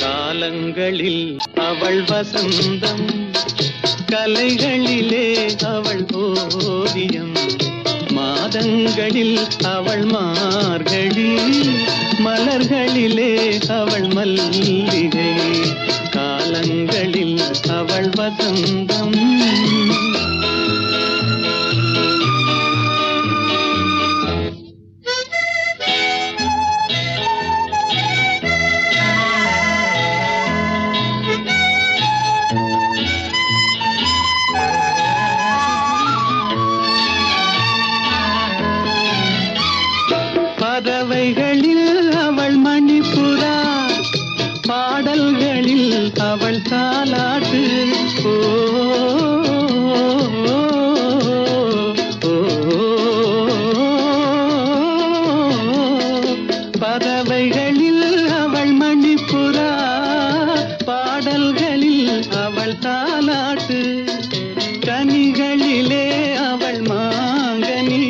காலங்களில் அவள் வசந்தம், கலைகளிலே அவள் ஓவியம், மாதங்களில் அவள் மார்கழி, மலர்களிலே அவள் மல்லிகை. காலங்களில் அவள் வசந்தம். பறவைகளில் அவள் மணிப்புறா, பாடல்களில் அவள் தாலாட்டு. ஓ, பறவைகளில் அவள் மணிப்புறா, பாடல்களில் அவள் தாலாட்டு. கனிகளிலே அவள் மாங்கனி,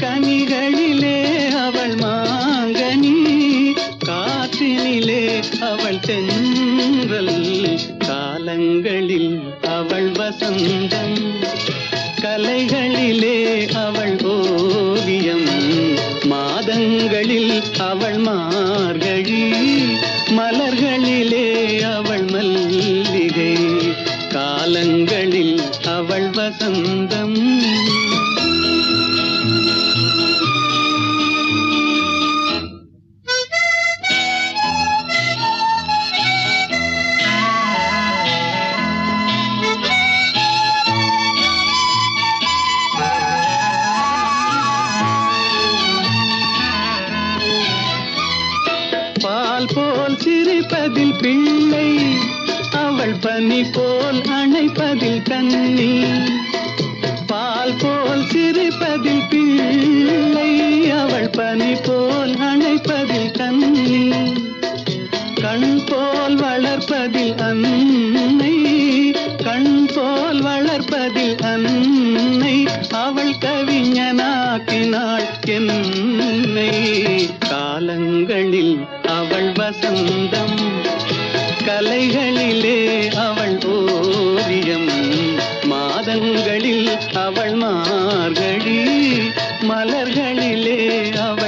கனிகளிலே அவள் மாங்கனி, காற்றினிலே அவள் தென்றல். காலங்களில் அவள் வசந்தம், கலைகளிலே அவள் ஓவியம், மாதங்களில் அவள் மார்கழி, மலர்களிலே அவள் மல்லிகை. காலங்களில் அவள் வசந்தம். பால் போல் சிரிப்பதில் பிள்ளை, அவள் பனி போல் அணைப்பதில் கண்ணி. பால் போல் சிரிப்பதில் பிள்ளை, அவள் பனி போல் அணைப்பதில் கண்ணி. கண் போல் வளர்ப்பதில் அன்னை, கண் போல் வளர்ப்பதில் அன்னை. அவள் கவிஞனாக்கினாள் என்னை. காலங்களில் அவள் வசந்தம், கலைகளிலே அவள் ஓவியம், மாதங்களில் அவள் மார்கழி, மலர்களிலே அவள்